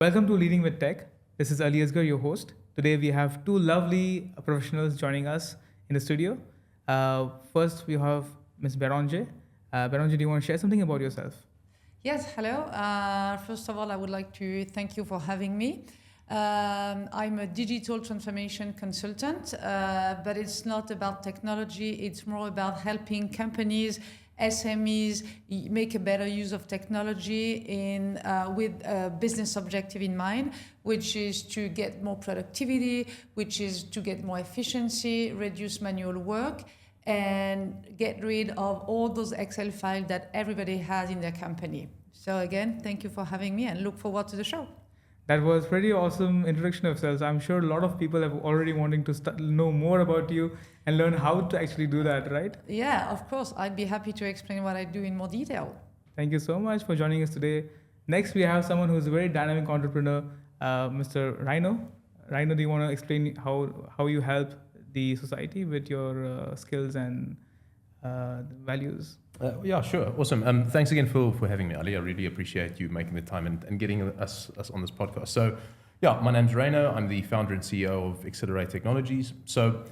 Welcome to Leading with Tech. This is Ali Asgar, your host. Today we have two lovely professionals joining us in the studio. First, we have Ms. Bérengère. Bérengère, do you want to share something about yourself? Yes, hello. First of all, I would like to thank you for having me. I'm a digital transformation consultant, but it's not about technology. It's more about helping companies, SMEs make a better use of technology with a business objective in mind, which is to get more productivity, which is to get more efficiency, reduce manual work, and get rid of all those Excel files that everybody has in their company. So again, thank you for having me and look forward to the show. That was pretty awesome introduction of yourselves. I'm sure a lot of people have already wanting to know more about you and learn how to actually do that, right? Yeah, of course. I'd be happy to explain what I do in more detail. Thank you so much for joining us today. Next, we have someone who's a very dynamic entrepreneur, Mr. Ryno. Ryno, do you want to explain how you help the society with your skills and values? Yeah, sure. Awesome. Thanks again for having me, Ali. I really appreciate you making the time and getting us on this podcast. So, yeah, my name's Ryno. I'm the founder and CEO of Xcelerate Technologies. So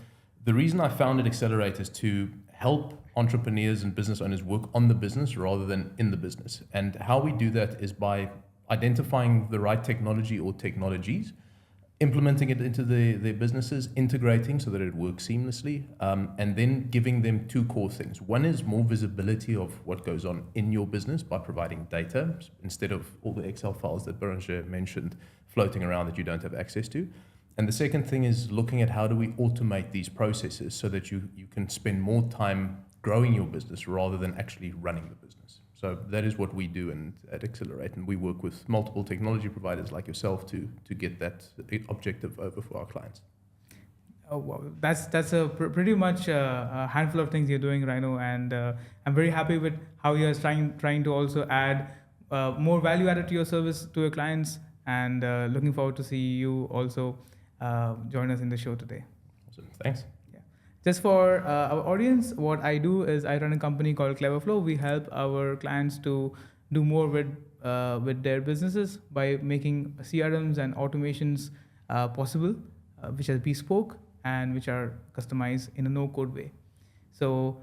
the reason I founded Xcelerate is to help entrepreneurs and business owners work on the business rather than in the business. And how we do that is by identifying the right technology or technologies, implementing it into their businesses, integrating so that it works seamlessly, and then giving them two core things. One is more visibility of what goes on in your business by providing data instead of all the Excel files that Bérengère mentioned floating around that you don't have access to. And the second thing is looking at how do we automate these processes so that you can spend more time growing your business rather than actually running the business. So that is what we do at Xcelerate, and we work with multiple technology providers like yourself to get that objective over for our clients. Oh, wow. That's a pretty much a handful of things you're doing, Ryno, and I'm very happy with how you're trying to also add more value added to your service to your clients, and looking forward to see you also join us in the show today. Awesome. Thanks. Just for our audience, what I do is I run a company called CleverFlow. We help our clients to do more with their businesses by making CRMs and automations possible, which are bespoke and which are customized in a no-code way. So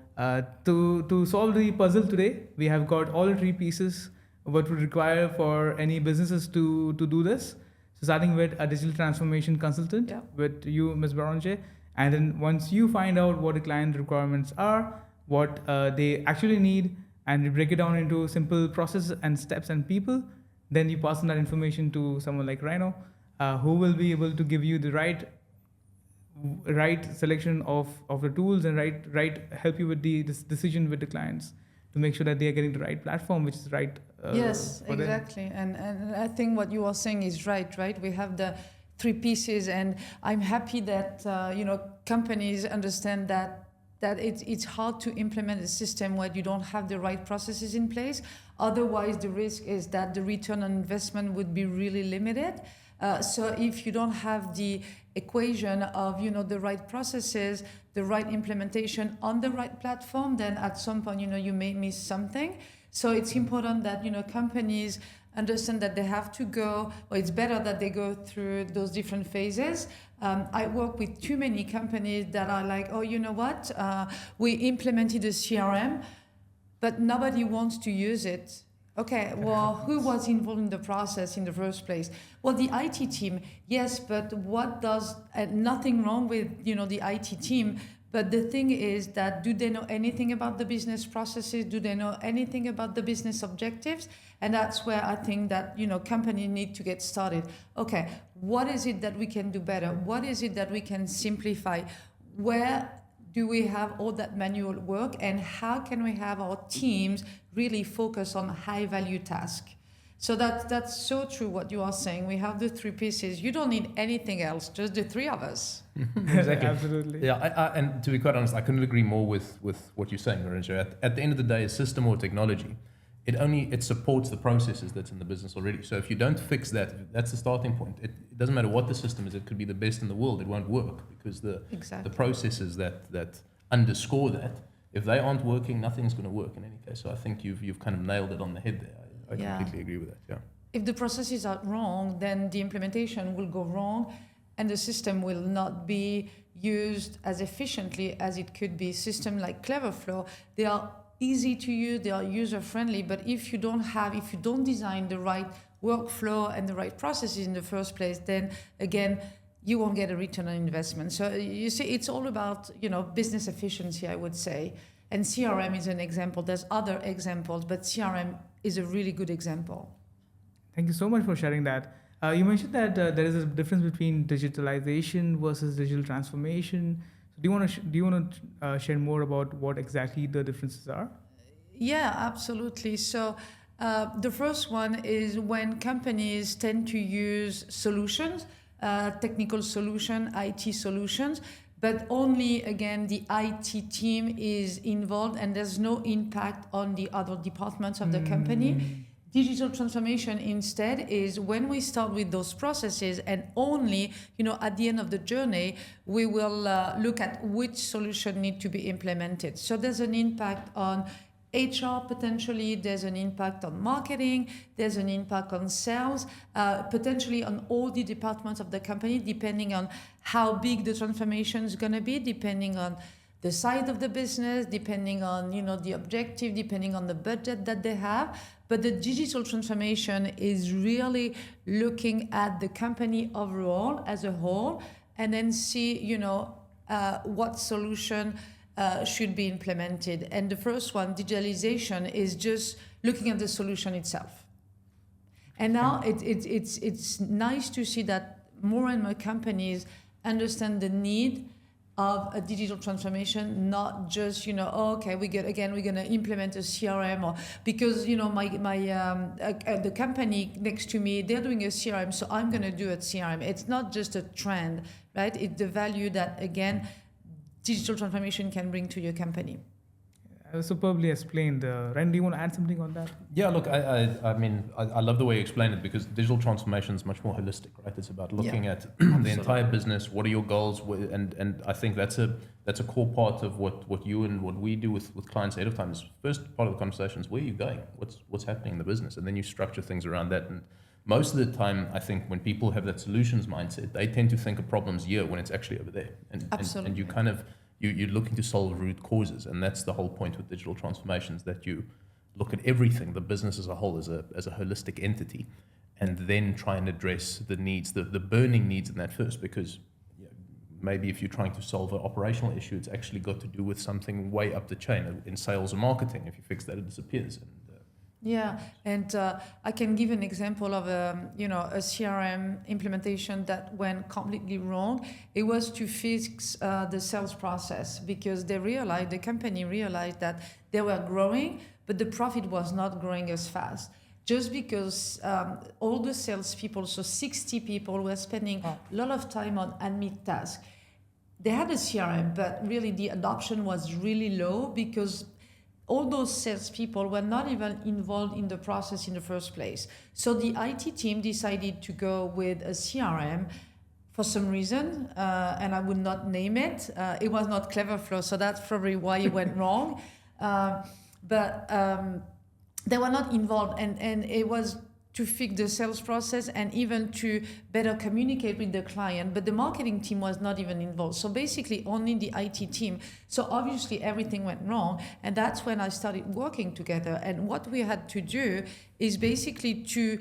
to solve the puzzle today, we have got all the three pieces what would require for any businesses to do this. So starting with a digital transformation consultant with you, Ms. Bérengère. And then once you find out what the client requirements are, what they actually need, and you break it down into simple processes and steps and people, then you pass on that information to someone like Ryno, who will be able to give you the right selection of the tools and help you with the decision with the clients to make sure that they are getting the right platform, which is right. Yes, exactly. And I think what you are saying is right? We have the three pieces, and I'm happy that companies understand that it's hard to implement a system where you don't have the right processes in place. Otherwise, the risk is that the return on investment would be really limited. So if you don't have the equation of the right processes, the right implementation on the right platform, then at some point you may miss something. So it's important that companies understand that they have to go, or it's better that they go through those different phases. I work with too many companies that are like, oh, you know what? We implemented a CRM, but nobody wants to use it. Okay, well, who was involved in the process in the first place? Well, the IT team, yes, but nothing wrong with, the IT team. But the thing is that do they know anything about the business processes? Do they know anything about the business objectives? And that's where I think that, companies need to get started. Okay, what is it that we can do better? What is it that we can simplify? Where do we have all that manual work? And how can we have our teams really focus on high value tasks? So that's so true what you are saying. We have the three pieces. You don't need anything else, just the three of us. Exactly. Absolutely. Yeah, and to be quite honest, I couldn't agree more with what you're saying, Bérengère. At the end of the day, a system or technology, it supports the processes that's in the business already. So if you don't fix that, that's the starting point. It doesn't matter what the system is. It could be the best in the world. It won't work because the processes that underscore that, if they aren't working, nothing's going to work in any case. So I think you've kind of nailed it on the head there. I completely agree with that. Yeah. if the processes are wrong, then the implementation will go wrong and the system will not be used as efficiently as it could be. Systems like CleverFlow, they are easy to use, they are user-friendly, but if you don't design the right workflow and the right processes in the first place, then again, you won't get a return on investment. So you see, it's all about, business efficiency, I would say. And CRM is an example. There's other examples, but CRM is a really good example. Thank you so much for sharing that. You mentioned that there is a difference between digitalization versus digital transformation. So do you want to share more about what exactly the differences are? Yeah, absolutely. So the first one is when companies tend to use solutions, technical solution, IT solutions, but only, again, the IT team is involved and there's no impact on the other departments of the company. Digital transformation instead is when we start with those processes and only, at the end of the journey, we will look at which solution need to be implemented. So there's an impact on HR potentially, there's an impact on marketing, there's an impact on sales, potentially on all the departments of the company, depending on how big the transformation is going to be, depending on the size of the business, depending on the objective, depending on the budget that they have. But the digital transformation is really looking at the company overall as a whole, and then see what solution should be implemented. And the first one, digitalization, is just looking at the solution itself. And now it's nice to see that more and more companies understand the need of a digital transformation, not just okay, we're going to implement a CRM, or because the company next to me, they're doing a CRM, so I'm going to do a CRM. It's not just a trend, right? It's the value that, again, digital transformation can bring to your company. Superbly explained. Ren, do you want to add something on that? Yeah, look, I love the way you explain it, because digital transformation is much more holistic, right? It's about looking at the entire business. What are your goals? And I think that's a core part of what you and what we do with clients ahead of time. Is first part of the conversation is, where are you going? What's happening in the business? And then you structure things around that. And most of the time, I think when people have that solutions mindset, they tend to think of problems here when it's actually over there. And you kind of, you're looking to solve root causes, and that's the whole point with digital transformations, that you look at everything, the business as a whole, as a holistic entity, and then try and address the needs, the burning needs in that first, because maybe if you're trying to solve an operational issue, it's actually got to do with something way up the chain in sales or marketing. If you fix that, it disappears. And I can give an example of a CRM implementation that went completely wrong. It was to fix the sales process, because the company realized that they were growing, but the profit was not growing as fast. Just because all the salespeople, so 60 people, were spending a lot of time on admin tasks. They had a CRM, but really the adoption was really low, because all those salespeople were not even involved in the process in the first place. So the IT team decided to go with a CRM for some reason, and I would not name it. It was not CleverFlow, so that's probably why it went wrong. But they were not involved, and it was to fix the sales process and even to better communicate with the client, but the marketing team was not even involved. So basically only the IT team. So obviously everything went wrong, and that's when I started working together. And what we had to do is basically to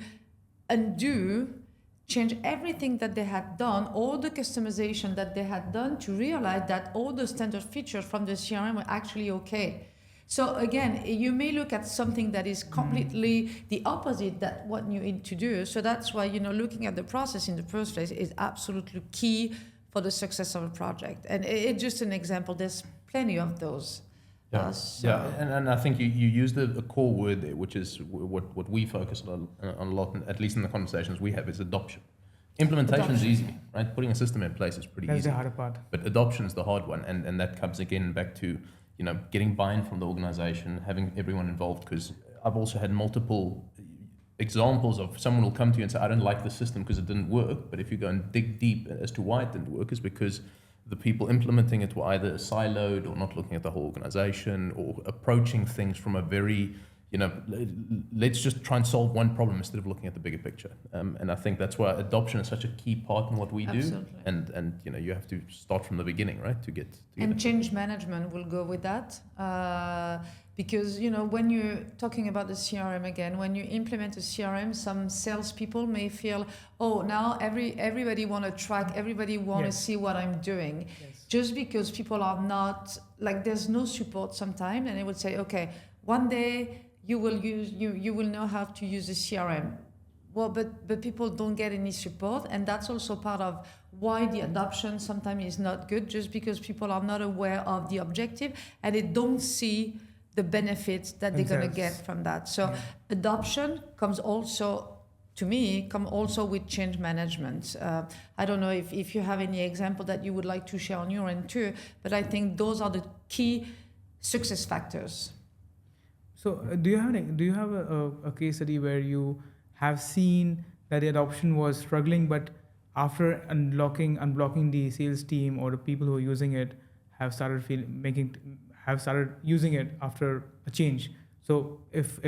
change everything that they had done, all the customization that they had done, to realize that all the standard features from the CRM were actually okay. So again, you may look at something that is completely the opposite that what you need to do. So that's why, looking at the process in the first place is absolutely key for the success of a project. And it's just an example. There's plenty of those. And I think you used a core word there, which is what we focus on a lot, at least in the conversations we have, is adoption. Implementation is easy, right? Putting a system in place is pretty easy. That's the harder part. But adoption is the hard one, and that comes again back to getting buy-in from the organization, having everyone involved, because I've also had multiple examples of someone will come to you and say, I don't like the system because it didn't work. But if you go and dig deep as to why it didn't work, is because the people implementing it were either siloed or not looking at the whole organization, or approaching things from a very, let's just try and solve one problem instead of looking at the bigger picture. And I think that's why adoption is such a key part in what we Absolutely. do. And you have to start from the beginning, right, to get. And change management will go with that. Because, when you're talking about the CRM again, when you implement a CRM, some salespeople may feel, oh, now everybody want to track, everybody want to see what I'm doing. Yes. Just because people are not, there's no support sometimes, and they would say, okay, one day you will know how to use the CRM. Well, but people don't get any support, and that's also part of why the adoption sometimes is not good, just because people are not aware of the objective and they don't see the benefits that they're going to get from that. So adoption comes also with change management. I don't know if you have any example that you would like to share on your end too, but I think those are the key success factors. So do you have a case study where you have seen that the adoption was struggling, but after unblocking the sales team or the people who are using it have started using it after a change? So if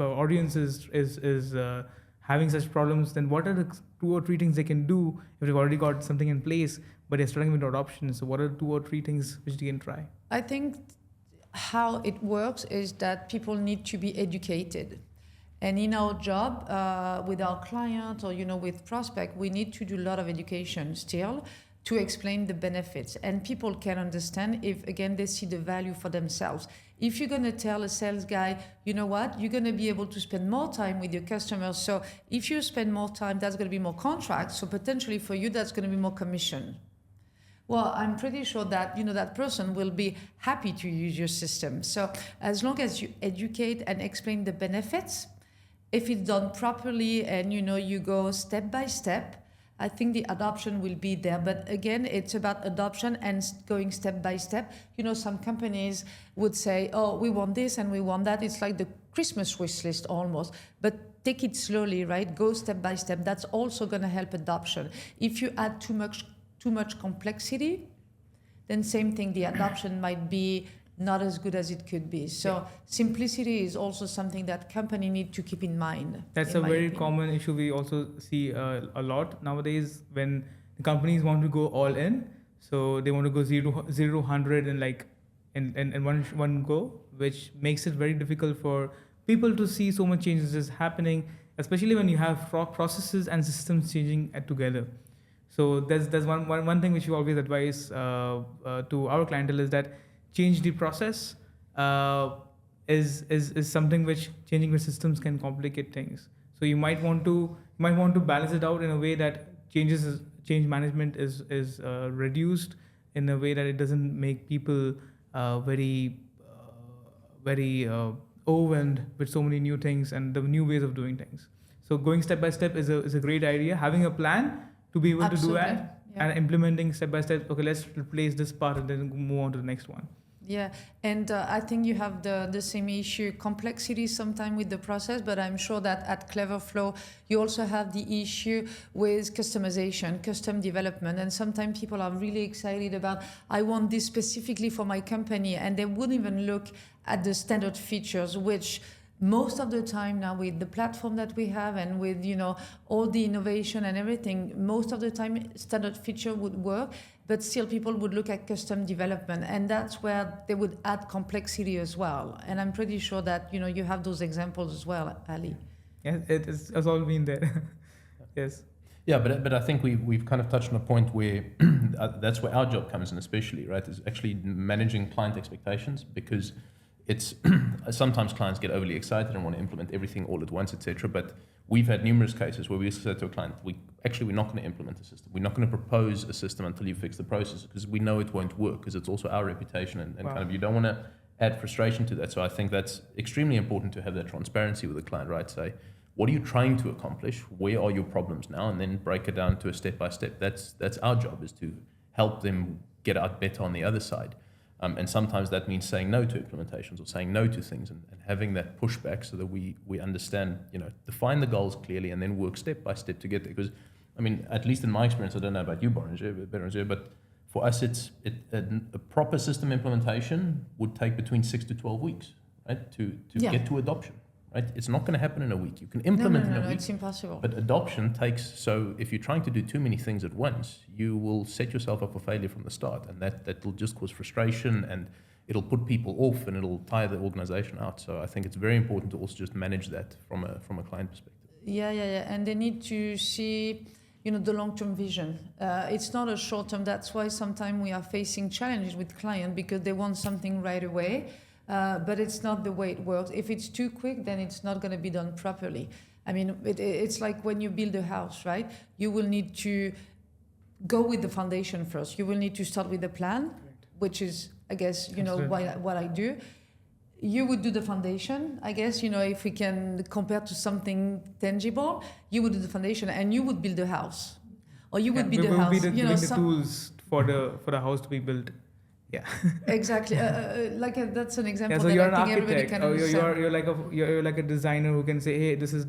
our audience is having such problems, then what are the 2 or 3 things they can do if they've already got something in place but they're struggling with adoption? So what are 2 or 3 things which they can try? I think how it works is that people need to be educated. And in our job, with our client or, with prospect, we need to do a lot of education still to explain the benefits. And people can understand if, again, they see the value for themselves. If you're going to tell a sales guy, you know what, you're going to be able to spend more time with your customers. So if you spend more time, that's going to be more contracts. So potentially for you, that's going to be more commission. Well, I'm pretty sure that, that person will be happy to use your system. So as long as you educate and explain the benefits, if it's done properly and, you go step by step, I think the adoption will be there. But again, it's about adoption and going step by step. Some companies would say, oh, we want this and we want that. It's like the Christmas wish list almost. But take it slowly, right? Go step by step. That's also going to help adoption. If you add too much complexity, then same thing, the adoption might be not as good as it could be. So simplicity is also something that company need to keep in mind. That's a very common issue we also see a lot nowadays when the companies want to go all in. So they want to go 0 to 100 in one go, which makes it very difficult for people to see so much changes happening, especially when you have processes and systems changing together. So there's one thing which we always advise to our clientele is that change the process is something which changing the systems can complicate things. So you might want to balance it out in a way that change management is reduced in a way that it doesn't make people very overwhelmed with so many new things and the new ways of doing things. So going step by step is a great idea. Having a plan to be able to do that and implementing step by step. Okay, let's replace this part and then move on to the next one. Yeah, and I think you have the same issue, complexity sometimes with the process, but I'm sure that at CleverFlow, you also have the issue with customization, custom development, and sometimes people are really excited about, I want this specifically for my company, and they wouldn't even look at the standard features, which most of the time now with the platform that we have and with all the innovation and everything, most of the time standard feature would work, but still people would look at custom development, and that's where they would add complexity as well. And I'm pretty sure that you have those examples as well, Ali. Yeah, it's all been there. Yes. Yeah, but I think we've kind of touched on a point where that's where our job comes in, especially, right? Is actually managing client expectations, because it's sometimes clients get overly excited and want to implement everything all at once, etc. But we've had numerous cases where we said to a client, we're not going to implement a system. We're not going to propose a system until you fix the process, because we know it won't work, because it's also our reputation and kind of you don't want to add frustration to that. So I think that's extremely important to have that transparency with the client, right? Say, what are you trying to accomplish? Where are your problems now? And then break it down to a step by step. That's our job, is to help them get out better on the other side. And sometimes that means saying no to implementations or saying no to things and having that pushback so that we understand, define the goals clearly and then work step by step to get there. Because, I mean, at least in my experience, I don't know about you, Bérengère, but for us, a proper system implementation would take between 6 to 12 weeks, right? To get to adoption, right? It's not going to happen in a week. You can implement in a week. It's impossible. But adoption takes, so if you're trying to do too many things at once, you will set yourself up for failure from the start. And that will just cause frustration, and it'll put people off, and it'll tire the organization out. So I think it's very important to also just manage that from a client perspective. Yeah. And they need to see, the long-term vision. It's not a short-term. That's why sometimes we are facing challenges with clients because they want something right away, but it's not the way it works. If it's too quick, then it's not going to be done properly. I mean, it's like when you build a house, right? You will need to go with the foundation first. You will need to start with the plan, which is, I guess, what I do. You would do the foundation, I guess, if we can compare to something tangible, you would do the foundation and you would build a house. Or you would be the house. We will be the tools for the house to be built. Yeah. Exactly. That's an example. Yeah, so that you're I an think everybody architect. can understand. You're like a designer who can say, hey, this is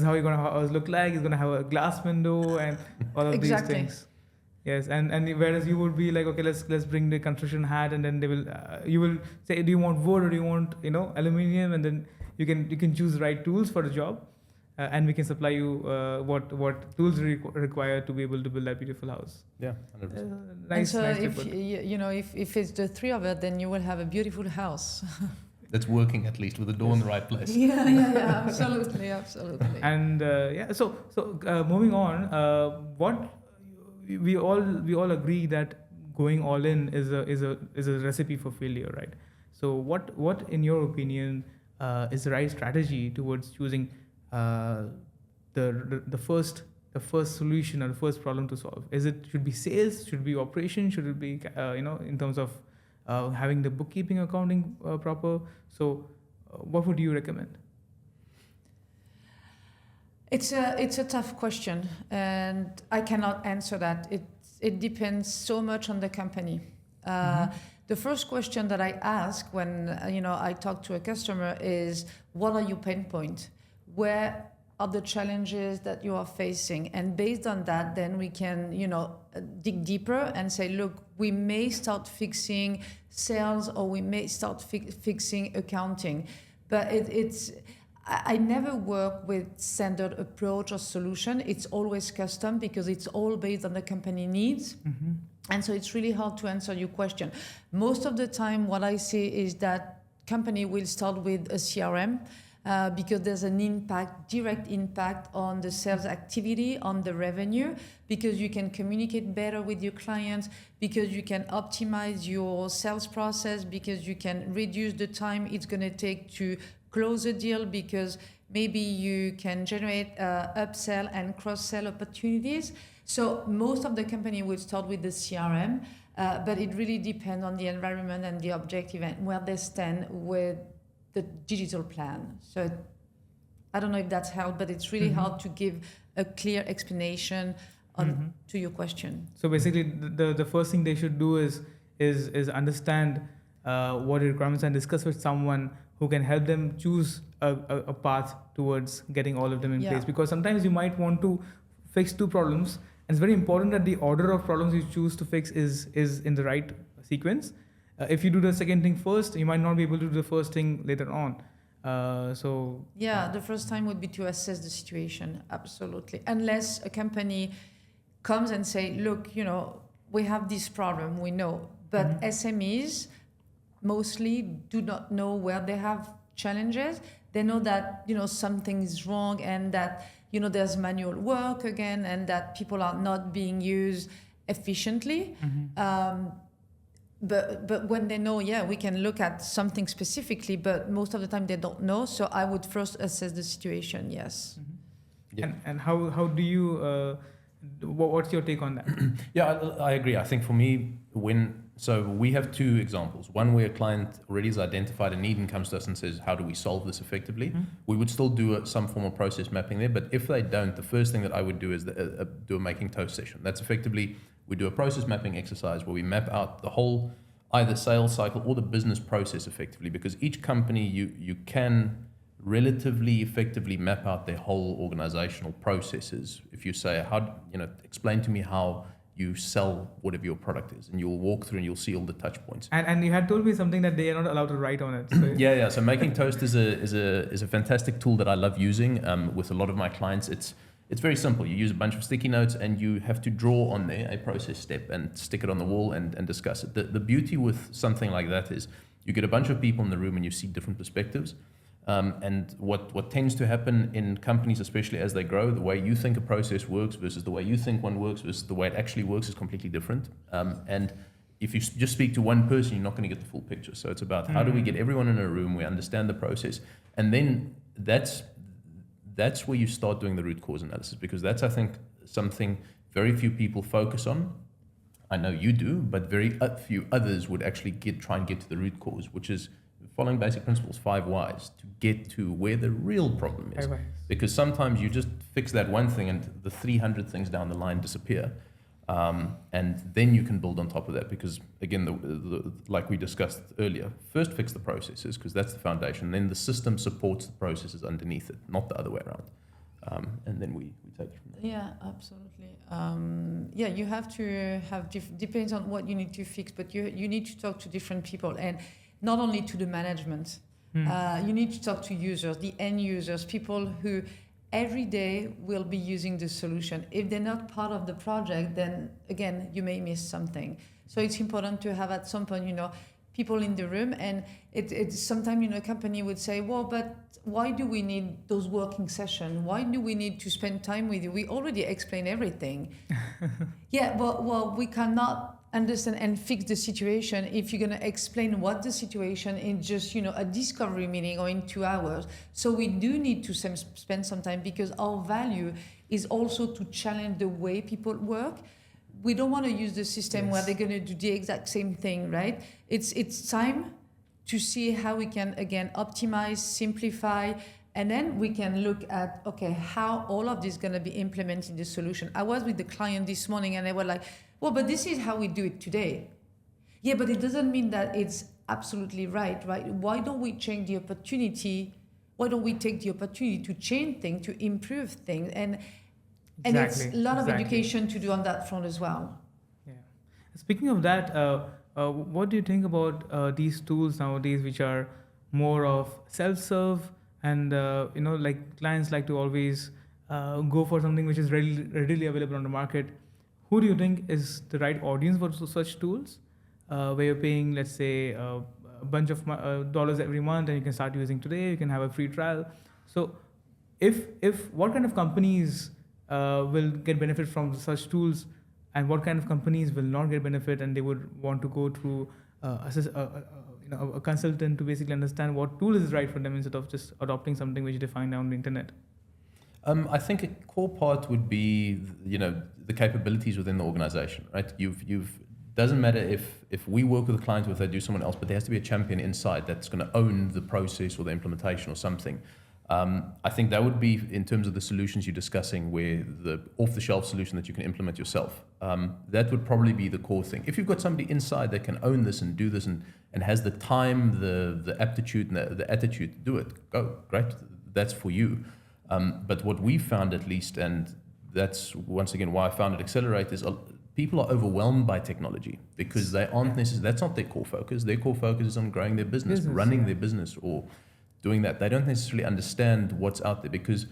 how you're gonna house look like. It's gonna have a glass window and all of these things. Yes, and whereas you would be like, okay, let's bring the construction hat, and then you will say, do you want wood or do you want aluminium, and then you can choose the right tools for the job, and we can supply you what tools require to be able to build that beautiful house. Yeah, 100%. Nice. And so if it's the three of it, then you will have a beautiful house. That's working at least with the door in the right place. Yeah, absolutely. And so moving on, what we all agree that going all in is a recipe for failure, right? So what in your opinion is the right strategy towards choosing the first solution or the first problem to solve? Should be sales? Should it be operation? Should it be in terms of having the bookkeeping, accounting proper? So what would you recommend? It's a tough question, and I cannot answer that. It depends so much on the company. The first question that I ask when I talk to a customer is, what are your pain points? Where are the challenges that you are facing? And based on that, then we can dig deeper and say, look, we may start fixing sales, or we may start fixing accounting, but I never work with standard approach or solution. It's always custom because it's all based on the company needs. Mm-hmm. And so it's really hard to answer your question. Most of the time, what I see is that company will start with a CRM because there's an direct impact on the sales activity, on the revenue, because you can communicate better with your clients, because you can optimize your sales process, because you can reduce the time it's going to take to close a deal, because maybe you can generate upsell and cross-sell opportunities. So most of the company will start with the CRM, but it really depends on the environment and the objective and where they stand with the digital plan. So I don't know if that's helped, but it's really hard to give a clear explanation to your question. So basically, the first thing they should do is understand what the requirements and discuss with someone who can help them choose a path towards getting all of them in place. Because sometimes you might want to fix two problems, and it's very important that the order of problems you choose to fix is in the right sequence. If you do the second thing first, you might not be able to do the first thing later on. The first time would be to assess the situation, absolutely. Unless a company comes and say, look, we have this problem, we know, but SMEs mostly do not know where they have challenges. They know that something is wrong, and that there's manual work again, and that people are not being used efficiently. But when they know, we can look at something specifically, but most of the time they don't know. So I would first assess the situation. Yes. And how do you? What's your take on that? I agree. I think for me, so we have two examples. One where a client already has identified a need and comes to us and says, how do we solve this effectively? We would still do some form of process mapping there. But if they don't, the first thing that I would do is do a making toast session. That's effectively, we do a process mapping exercise where we map out the whole, either sales cycle or the business process effectively, because each company, you can relatively effectively map out their whole organizational processes. If you say, explain to me how you sell whatever your product is, and you'll walk through and you'll see all the touch points. And you had told me something that they are not allowed to write on it. So Yeah. So Making Toast is a fantastic tool that I love using with a lot of my clients. It's very simple. You use a bunch of sticky notes and you have to draw on there a process step and stick it on the wall and discuss it. The beauty with something like that is you get a bunch of people in the room and you see different perspectives. And what tends to happen in companies, especially as they grow, the way you think a process works versus the way you think one works versus the way it actually works is completely different. And if you just speak to one person, you're not going to get the full picture. So it's about how do we get everyone in a room, we understand the process, and then that's where you start doing the root cause analysis, because that's, I think, something very few people focus on. I know you do, but very few others would actually try and get to the root cause, which is following basic principles, 5 whys, to get to where the real problem is. Because sometimes you just fix that one thing and the 300 things down the line disappear. And then you can build on top of that, because again, like we discussed earlier, first fix the processes, because that's the foundation. Then the system supports the processes underneath it, not the other way around. And then we take it from there. Yeah, absolutely. You have to have depends on what you need to fix, but you need to talk to different people, and not only to the management. You need to talk to users, the end users, people who every day will be using the solution. If they're not part of the project, then again, you may miss something. So it's important to have at some point, people in the room. And it's sometimes, a company would say, well, but why do we need those working sessions? Why do we need to spend time with you? We already explained everything. Yeah, well, we cannot understand and fix the situation if you're going to explain what the situation in just a discovery meeting or in 2 hours. So we do need to spend some time, because our value is also to challenge the way people work. We don't want to use the system where they're going to do the exact same thing, right? It's time to see how we can again optimize, simplify, and then we can look at, okay, how all of this is going to be implemented in the solution. I was with the client this morning and they were like, well, but this is how we do it today. Yeah, but it doesn't mean that it's absolutely right? Why don't we change the opportunity? Why don't we take the opportunity to change things, to improve things? And it's a lot of education to do on that front as well. Yeah. Speaking of that, what do you think about these tools nowadays, which are more of self-serve and, like clients like to always go for something which is readily available on the market? Who do you think is the right audience for such tools, where you're paying, let's say, a bunch of dollars every month and you can start using today, you can have a free trial? So what kind of companies will get benefit from such tools, and what kind of companies will not get benefit, and they would want to go through a consultant to basically understand what tool is right for them instead of just adopting something which they find on the internet? I think a core part would be, the capabilities within the organization, right? Doesn't matter if we work with a client or if they do someone else, but there has to be a champion inside that's going to own the process or the implementation or something. I think that would be, in terms of the solutions you're discussing, where the off-the-shelf solution that you can implement yourself, that would probably be the core thing. If you've got somebody inside that can own this and do this and has the time, the aptitude and the attitude to do it, go, great, that's for you. But what we found, at least, and that's once again why I founded Xcelerate, is people are overwhelmed by technology because they aren't necessarily, that's not their core focus. Their core focus is on growing their business, running their business, or doing that. They don't necessarily understand what's out there because,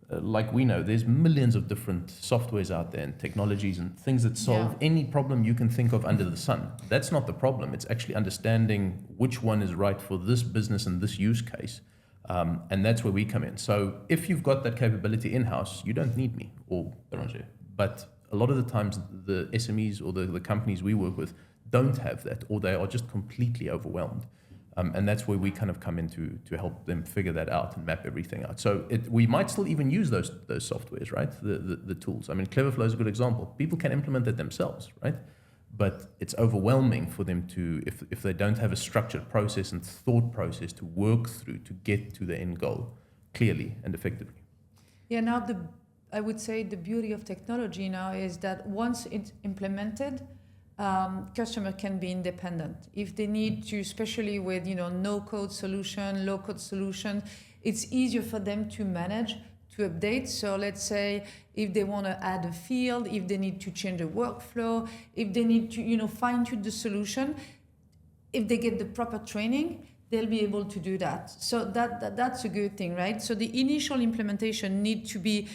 like we know, there's millions of different softwares out there and technologies and things that solve any problem you can think of under the sun. That's not the problem. It's actually understanding which one is right for this business and this use case. And that's where we come in. So if you've got that capability in-house, you don't need me or Bérengère. But a lot of the times the SMEs or the companies we work with don't have that, or they are just completely overwhelmed. And that's where we kind of come in to help them figure that out and map everything out. So we might still even use those softwares, right? The tools. I mean, CleverFlow is a good example. People can implement it themselves, right? But it's overwhelming for them to, if they don't have a structured process and thought process to work through to get to the end goal clearly and effectively. Yeah, now I would say the beauty of technology now is that once it's implemented, customer can be independent. If they need to, especially with no-code solution, low-code solution, it's easier for them to manage, to update. So let's say if they want to add a field, if they need to change a workflow, if they need to, fine tune the solution, if they get the proper training, they'll be able to do that. So that's a good thing, right? So the initial implementation need to be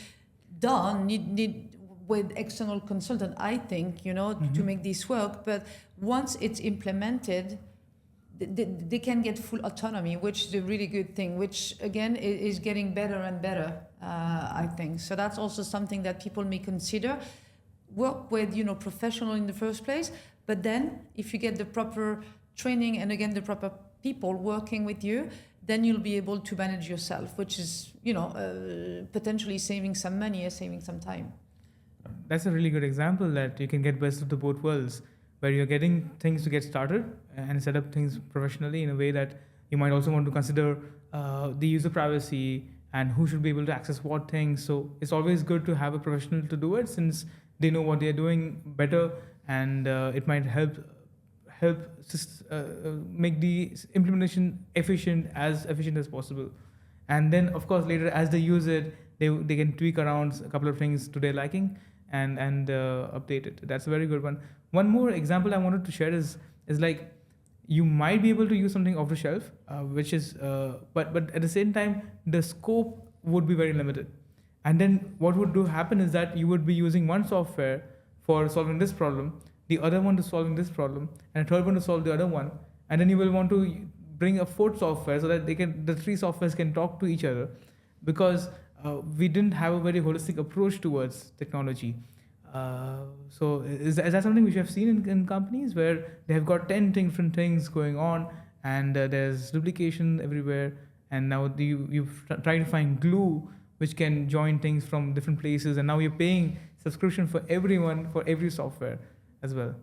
done, need with external consultant, I think, to make this work. But once it's implemented, they can get full autonomy, which is a really good thing, which again is getting better and better, I think. So that's also something that people may consider. Work with, professional in the first place, but then if you get the proper training and again the proper people working with you, then you'll be able to manage yourself, which is, potentially saving some money or saving some time. That's a really good example that you can get best of the both worlds, where you're getting things to get started and set up things professionally in a way that you might also want to consider the user privacy and who should be able to access what things. So it's always good to have a professional to do it, since they know what they're doing better, and it might help make the implementation efficient as possible. And then of course later as they use it, they can tweak around a couple of things to their liking and update it. That's a very good one. One more example I wanted to share is like, you might be able to use something off the shelf, which is but at the same time the scope would be very limited. And then what would happen is that you would be using one software for solving this problem, the other one to solving this problem, and a third one to solve the other one. And then you will want to bring a fourth software so that the three softwares can talk to each other, because we didn't have a very holistic approach towards technology. So is that something which you have seen in companies where they have got 10 different things going on, and there's duplication everywhere, and now you try to find glue which can join things from different places, and now you're paying subscription for everyone for every software as well?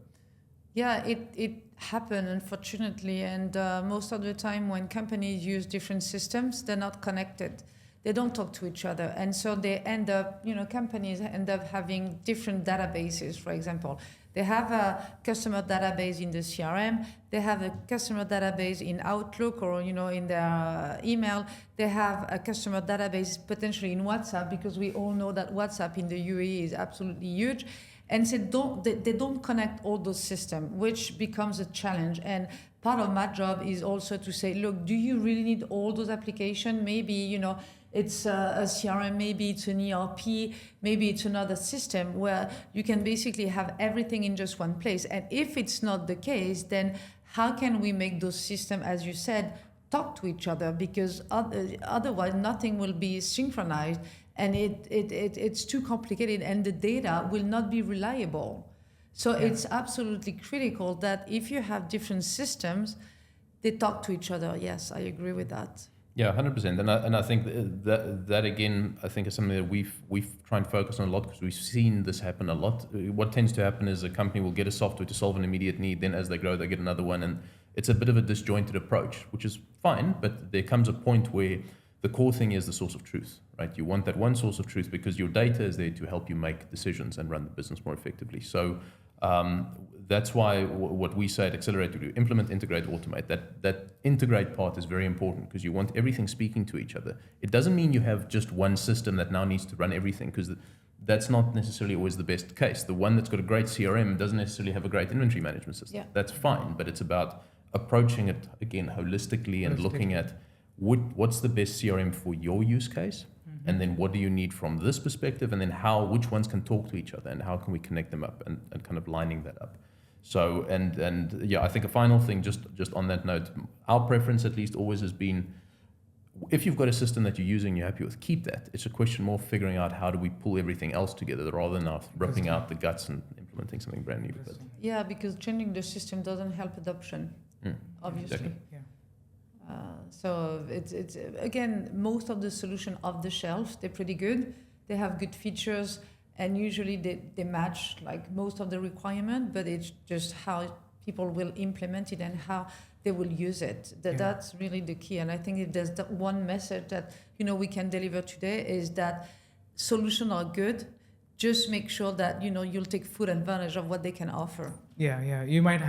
Yeah, it happened, unfortunately, and most of the time when companies use different systems, they're not connected. They don't talk to each other, and so they end up, companies end up having different databases. For example, they have a customer database in the CRM, they have a customer database in Outlook or in their email, they have a customer database potentially in WhatsApp, because we all know that WhatsApp in the UAE is absolutely huge. And so they don't connect all those systems, which becomes a challenge. And part of my job is also to say, look, do you really need all those applications? Maybe, it's a CRM, maybe it's an ERP, maybe it's another system where you can basically have everything in just one place. And if it's not the case, then how can we make those systems, as you said, talk to each other? Because otherwise nothing will be synchronized. And it's too complicated, and the data will not be reliable. So it's absolutely critical that if you have different systems, they talk to each other. Yes, I agree with that. Yeah, 100%. And I think that again, I think is something that we've tried to focus on a lot, because we've seen this happen a lot. What tends to happen is a company will get a software to solve an immediate need, then as they grow, they get another one, and it's a bit of a disjointed approach, which is fine. But there comes a point where the core thing is the source of truth, right? You want that one source of truth because your data is there to help you make decisions and run the business more effectively. So that's why what we say at Xcelerate, to do, implement, integrate, automate. That integrate part is very important, because you want everything speaking to each other. It doesn't mean you have just one system that now needs to run everything, because that's not necessarily always the best case. The one that's got a great CRM doesn't necessarily have a great inventory management system. Yeah. That's fine, but it's about approaching it, again, holistically and looking at what's the best CRM for your use case, and then what do you need from this perspective, and then which ones can talk to each other, and how can we connect them up, and kind of lining that up. So, and yeah, I think a final thing, just on that note, our preference at least always has been, if you've got a system that you're using, you're happy with, keep that. It's a question more of figuring out how do we pull everything else together, rather than ripping out the guts and implementing something brand new. But yeah, because changing the system doesn't help adoption, obviously. Exactly. Yeah. So it's again, most of the solution off the shelf, they're pretty good. They have good features, and usually they match like most of the requirement, but it's just how people will implement it and how they will use it. That's really the key. And I think if there's that one message that we can deliver today, is that solutions are good. Just make sure that you'll take full advantage of what they can offer. Yeah. You might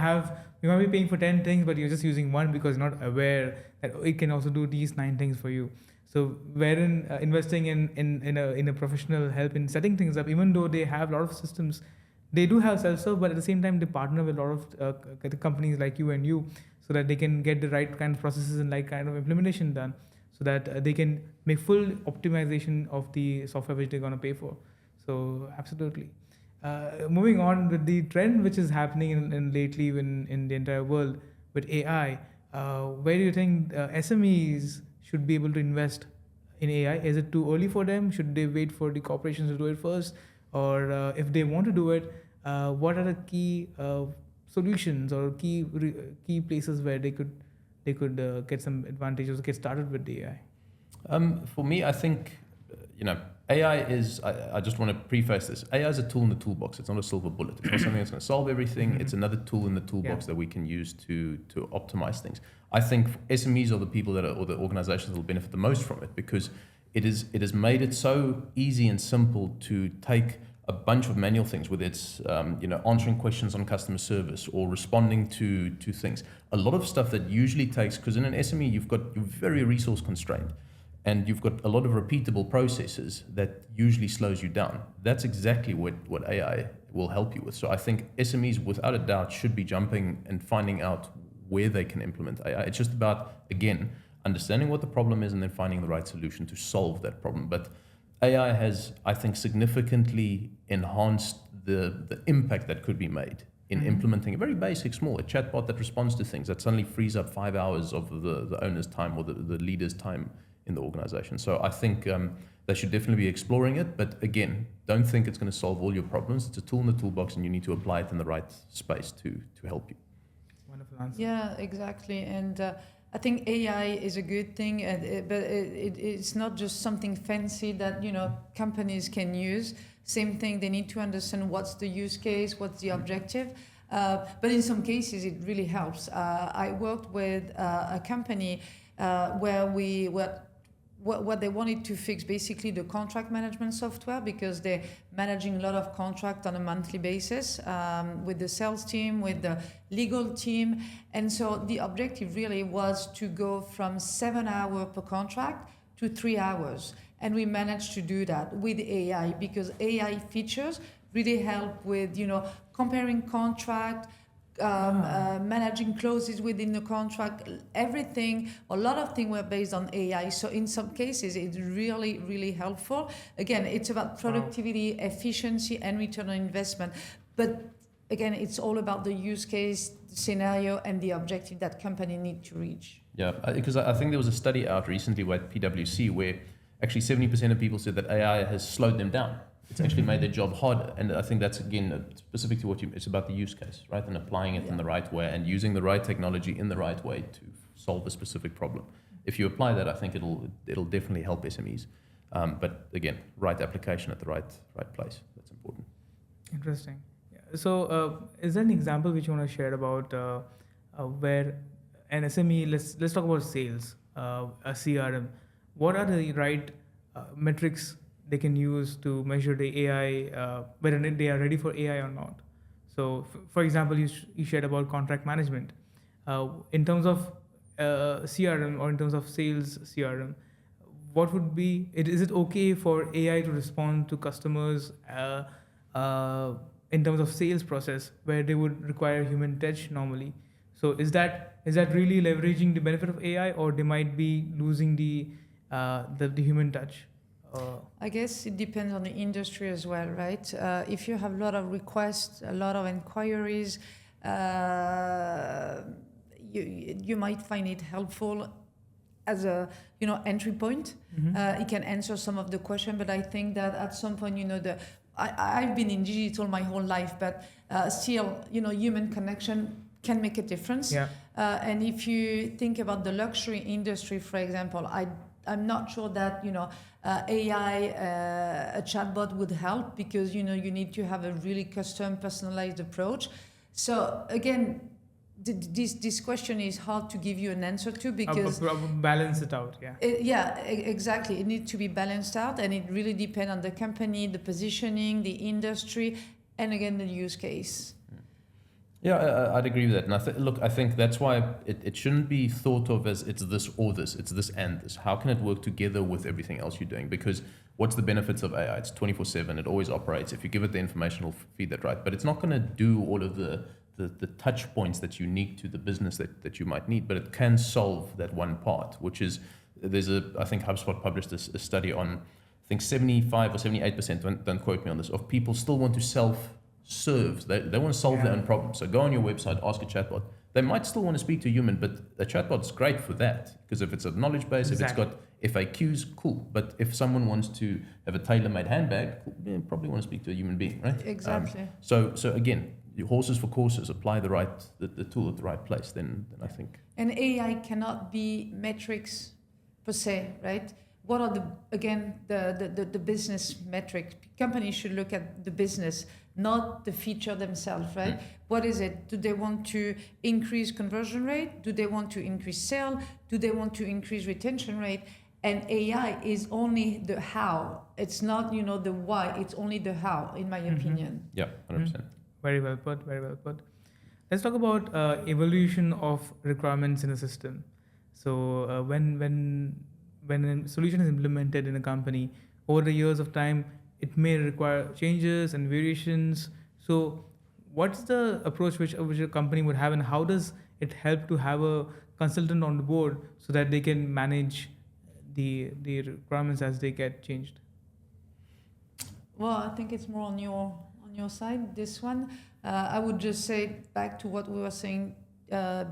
be paying for 10 things, but you're just using one because you're not aware that it can also do these 9 things for you. So wherein investing in a professional help in setting things up, even though they have a lot of systems, they do have self-serve, but at the same time they partner with a lot of companies like you, so that they can get the right kind of processes and like kind of implementation done, so that they can make full optimization of the software which they're going to pay for. So absolutely. Moving on with the trend which is happening in lately in the entire world with AI, where do you think SMEs should be able to invest in AI? Is it too early for them? Should they wait for the corporations to do it first? Or if they want to do it, what are the key solutions or key places where they could get some advantages or get started with the AI? For me, I think, AI is, I just want to preface this, AI is a tool in the toolbox. It's not a silver bullet. It's not something that's going to solve everything. It's another tool in the toolbox that we can use to optimize things. I think SMEs are the people or the organizations that will benefit the most from it, because it has made it so easy and simple to take a bunch of manual things, whether it's answering questions on customer service or responding to things. A lot of stuff that usually takes, because in an SME you're very resource constrained, and you've got a lot of repeatable processes that usually slows you down. That's exactly what AI will help you with. So I think SMEs, without a doubt, should be jumping and finding out where they can implement AI. It's just about, again, understanding what the problem is and then finding the right solution to solve that problem. But AI has, I think, significantly enhanced the impact that could be made in implementing a very basic, small, a chatbot that responds to things, that suddenly frees up 5 hours of the owner's time or the leader's time in the organization. So I think they should definitely be exploring it. But again, don't think it's going to solve all your problems. It's a tool in the toolbox, and you need to apply it in the right space to help you. Wonderful answer. Yeah, exactly. And I think AI is a good thing, but it's not just something fancy that companies can use. Same thing, they need to understand what's the use case, what's the objective. But in some cases, it really helps. I worked with a company where what they wanted to fix, basically the contract management software, because they're managing a lot of contract on a monthly basis with the sales team, with the legal team. And so the objective really was to go from 7 hours per contract to 3 hours. And we managed to do that with AI, because AI features really help with, comparing contract, managing clauses within the contract, everything, a lot of things were based on AI. So in some cases, it's really, really helpful. Again, it's about productivity, efficiency, and return on investment. But again, it's all about the use case, scenario, and the objective that company need to reach. Yeah, because I think there was a study out recently with PwC where actually 70% of people said that AI has slowed them down. It's actually made their job harder. And I think that's, again, specific to it's about the use case, right? And applying it in the right way and using the right technology in the right way to solve a specific problem. If you apply that, I think it'll definitely help SMEs. But again, right application at the right place. That's important. Interesting. Yeah. So is there an example which you want to share about where an SME, let's talk about sales, a CRM. What are the right metrics they can use to measure the AI, whether they are ready for AI or not? So, for example, you shared about contract management. In terms of CRM or in terms of sales CRM, what would be, is it okay for AI to respond to customers in terms of sales process where they would require human touch normally? So is that really leveraging the benefit of AI, or they might be losing the human touch? I guess it depends on the industry as well, right? If you have a lot of requests, a lot of inquiries, you might find it helpful as a entry point. It can answer some of the question, but I think that at some point, I've been in digital my whole life, but still, human connection can make a difference. Yeah. And if you think about the luxury industry, for example, I'm not sure that AI, a chatbot would help, because you need to have a really custom, personalized approach. So again, this question is hard to give you an answer to, because balance it out. Yeah. Exactly. It needs to be balanced out, and it really depends on the company, the positioning, the industry, and again the use case. Yeah, I'd agree with that. And I think that's why it shouldn't be thought of as it's this or this, it's this and this. How can it work together with everything else you're doing? Because what's the benefits of AI? It's 24/7, it always operates. If you give it the information, it'll feed that right. But it's not going to do all of the touch points that's unique to the business that you might need, but it can solve that one part, which is, I think HubSpot published a study on, I think 75 or 78%, don't quote me on this, of people still want to self-serve. They want to solve their own problems. So go on your website, ask a chatbot. They might still want to speak to a human, but a chatbot's great for that, because if it's a knowledge base, if it's got FAQs, cool. But if someone wants to have a tailor-made handbag, cool, they probably want to speak to a human being, right? Exactly. So again, horses for courses, apply the tool at the right place, then I think. And AI cannot be metrics per se, right? What are the business metrics? Companies should look at the business, not the feature themselves, right? What is it? Do they want to increase conversion rate? Do they want to increase sale? Do they want to increase retention rate? And AI is only the how. It's not, the why. It's only the how, in my opinion. Yeah, 100%. Very well put, very well put. Let's talk about evolution of requirements in a system. So when a solution is implemented in a company, over the years of time, it may require changes and variations. So what's the approach which a company would have, and how does it help to have a consultant on the board so that they can manage the requirements as they get changed? Well, I think it's more on your side, this one. I would just say back to what we were saying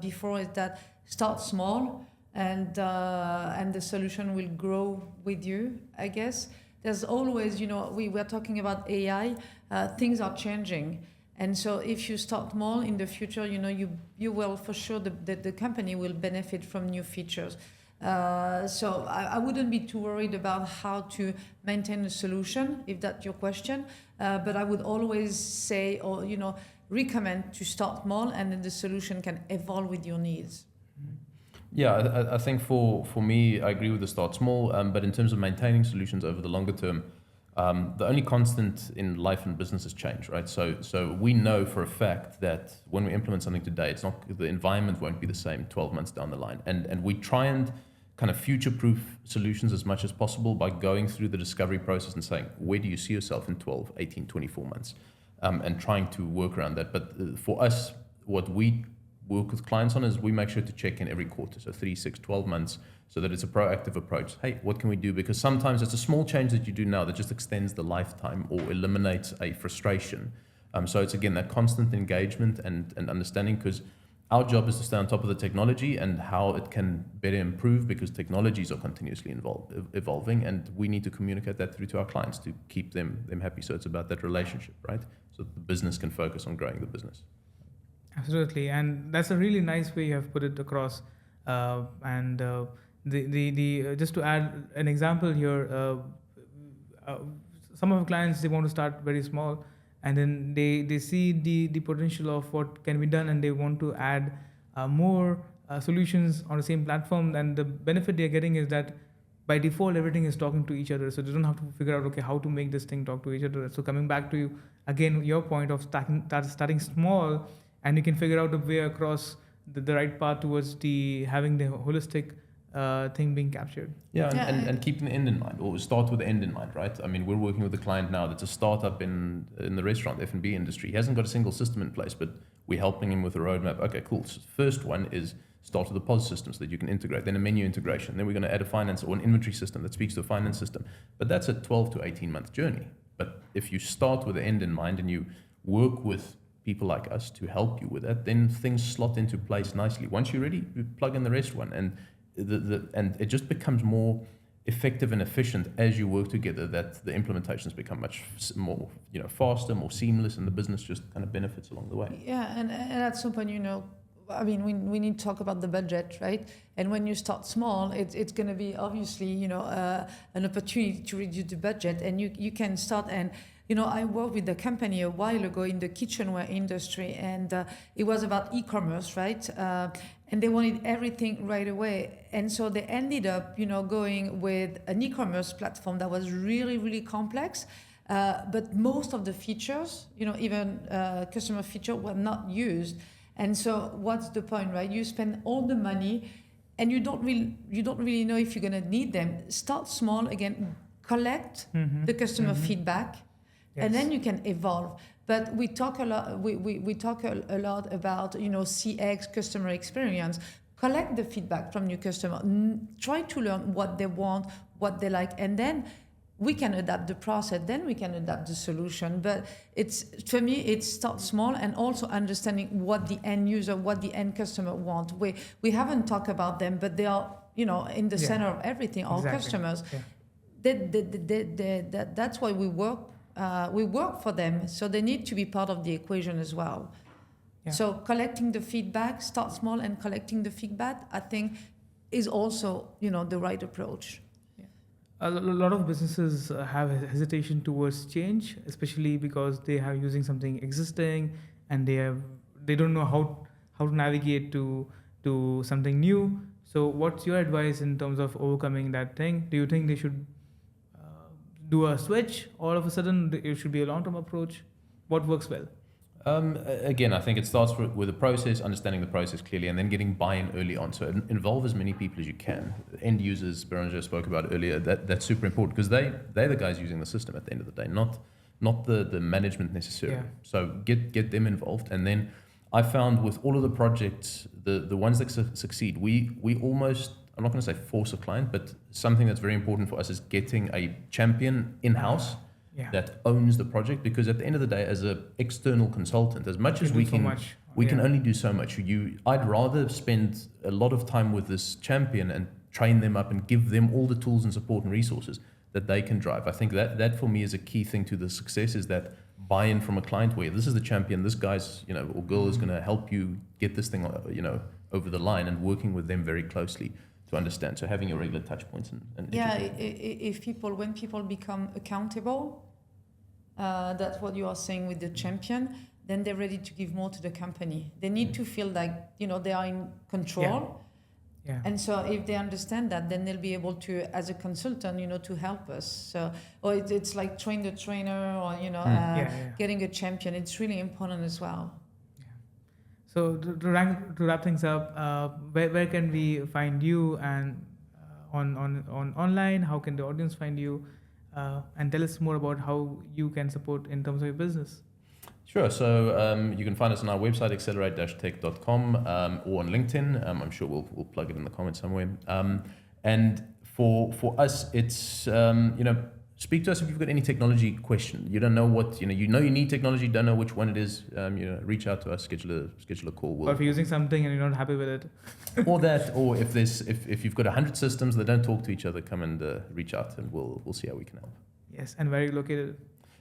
before, is that start small and the solution will grow with you, I guess. There's always, we were talking about AI, things are changing. And so if you start small in the future, you will, for sure, the company will benefit from new features. So I wouldn't be too worried about how to maintain a solution, if that's your question. But I would always say, or recommend to start small, and then the solution can evolve with your needs. Yeah, I think for me, I agree with the start small. But in terms of maintaining solutions over the longer term, the only constant in life and business is change, right? So we know for a fact that when we implement something today, the environment won't be the same 12 months down the line. And we try and kind of future-proof solutions as much as possible by going through the discovery process and saying, where do you see yourself in 12, 18, 24 months? And trying to work around that. But for us, what we work with clients on is we make sure to check in every quarter, so 3, 6, 12 months, so that it's a proactive approach. Hey, what can we do? Because sometimes it's a small change that you do now that just extends the lifetime or eliminates a frustration. So it's, again, that constant engagement and understanding, because our job is to stay on top of the technology and how it can better improve, because technologies are continuously evolving, and we need to communicate that through to our clients to keep them happy. So it's about that relationship, right? So the business can focus on growing the business. Absolutely, and that's a really nice way you have put it across. Just to add an example here, some of our clients, they want to start very small, and then they see the potential of what can be done, and they want to add more solutions on the same platform. And the benefit they're getting is that by default everything is talking to each other, so they don't have to figure out how to make this thing talk to each other. So coming back to you again, your point of starting small, and you can figure out a way across the right path towards having the holistic thing being captured. Yeah, and keeping the end in mind, or start with the end in mind, right? I mean, we're working with a client now that's a startup in the restaurant, F&B industry. He hasn't got a single system in place, but we're helping him with a roadmap. Okay, cool. So first one is start with a POS system so that you can integrate, then a menu integration, then we're going to add a finance or an inventory system that speaks to a finance system. But that's a 12 to 18 month journey. But if you start with the end in mind and you work with people like us to help you with that, then things slot into place nicely. Once you're ready, you plug in the rest one, and and it just becomes more effective and efficient as you work together, that the implementations become much more, faster, more seamless, and the business just kind of benefits along the way. Yeah, and at some point, I mean, we need to talk about the budget, right? And when you start small, it's going to be obviously, an opportunity to reduce the budget, and you can start. And I worked with a company a while ago in the kitchenware industry, and it was about e-commerce, right? And they wanted everything right away. And so they ended up, going with an e-commerce platform that was really, really complex. But most of the features, even customer feature, were not used. And so what's the point, right? You spend all the money and you don't really know if you're going to need them. Start small, again, collect the customer feedback, and then you can evolve. But we talk a lot. We talk a lot about CX, customer experience. Collect the feedback from your customer. Try to learn what they want, what they like, and then we can adapt the process. Then we can adapt the solution. But for me, it starts small, and also understanding what the end user, what the end customer want. We haven't talked about them, but they are in the center of everything. Our customers. Yeah. That's why we work. We work for them, so they need to be part of the equation as well. Yeah. So collecting the feedback, start small, and collecting the feedback, I think, is also the right approach. Yeah. A lot of businesses have hesitation towards change, especially because they are using something existing, and they don't know how to navigate to something new. So, what's your advice in terms of overcoming that thing? Do you think they should do a switch all of a sudden? It should be a long-term approach? What works well? Again, I think it starts with the process, understanding the process clearly, and then getting buy-in early on. So involve as many people as you can. End users, Bérengère spoke about earlier, that's super important, because they're the guys using the system at the end of the day, not the management necessarily. Yeah. So get them involved. And then I found with all of the projects, the ones that succeed, we almost, I'm not going to say force a client, but something that's very important for us is getting a champion in-house that owns the project, because at the end of the day, as an external consultant, as much as we can only do so much. I'd rather spend a lot of time with this champion and train them up and give them all the tools and support and resources that they can drive. I think that for me is a key thing to the success, is that buy-in from a client where this is the champion, this guy's, or girl is going to help you get this thing, over the line, and working with them very closely to understand. So having your regular touch points and when people become accountable, that's what you are saying with the champion, then they're ready to give more to the company. They need to feel like they are in control. Yeah. And so if they understand that, then they'll be able to, as a consultant, to help us. So, or it's like train the trainer, or getting a champion. It's really important as well. So to wrap things up, where can we find you, and on online? How can the audience find you? And tell us more about how you can support in terms of your business. Sure. So you can find us on our website, xcelerate-tech.com, or on LinkedIn. I'm sure we'll plug it in the comments somewhere. And for us, it's speak to us if you've got any technology question. You don't know what, you need technology, don't know which one it is, reach out to us, schedule a call. Or if you're using something and you're not happy with it. or if you've got 100 systems that don't talk to each other, come and reach out, and we'll see how we can help. Yes, and where are you located?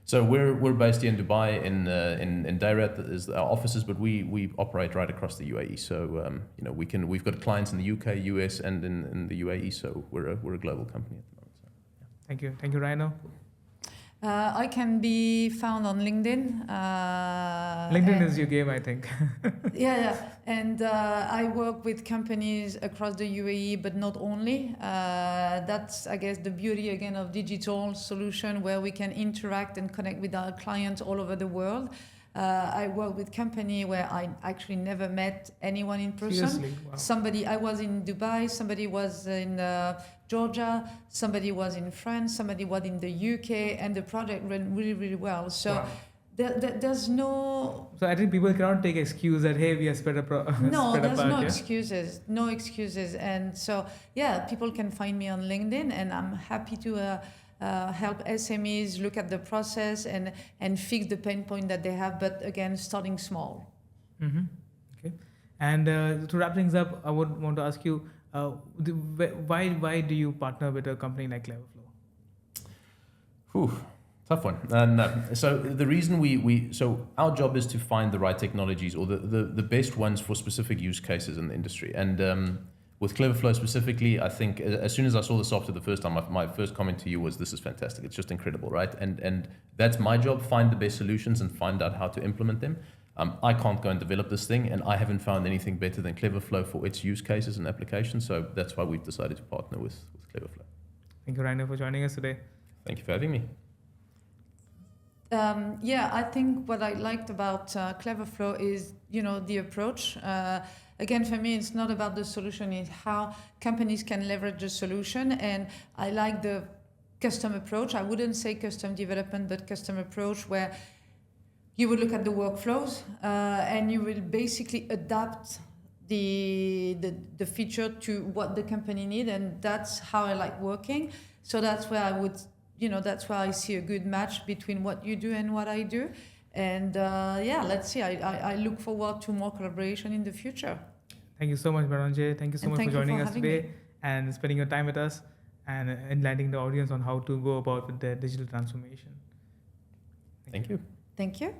So we're based here in Dubai, in Dairat is our offices, but we operate right across the UAE. So we've got clients in the UK, US, and in the UAE. So we're a global company at the moment. So, yeah. Thank you, Ryno. I can be found on LinkedIn. LinkedIn is your game, I think. yeah. And I work with companies across the UAE, but not only. That's, I guess, the beauty, again, of digital solution, where we can interact and connect with our clients all over the world. I work with company where I actually never met anyone in person. Seriously? Wow. I was in Dubai, somebody was in Georgia, somebody was in France, somebody was in the UK, and the project ran really, really well. So wow. There's no... So I think people cannot take excuse that, hey, we are spread apart. No, there's no excuses. No excuses. And so, people can find me on LinkedIn, and I'm happy to... help SMEs look at the process and fix the pain point that they have, but again, starting small. Mm-hmm. Okay. And to wrap things up, I would want to ask you, why do you partner with a company like CleverFlow? Tough one. No. So the reason so our job is to find the right technologies, or the best ones for specific use cases in the industry. And with CleverFlow specifically, I think as soon as I saw the software the first time, my first comment to you was, this is fantastic. It's just incredible, right? And that's my job, find the best solutions and find out how to implement them. I can't go and develop this thing, and I haven't found anything better than CleverFlow for its use cases and applications. So that's why we've decided to partner with CleverFlow. Thank you, Ryno, for joining us today. Thank you for having me. Yeah, I think what I liked about CleverFlow is, the approach. Again, for me, it's not about the solution, it's how companies can leverage the solution. And I like the custom approach. I wouldn't say custom development, but custom approach, where you would look at the workflows and you will basically adapt the feature to what the company need, and that's how I like working. So that's where I would, that's where I see a good match between what you do and what I do. And let's see. I look forward to more collaboration in the future. Thank you so much, Bérengère. Thank you so much for joining us today and spending your time with us and enlightening the audience on how to go about with their digital transformation. Thank you. Thank you.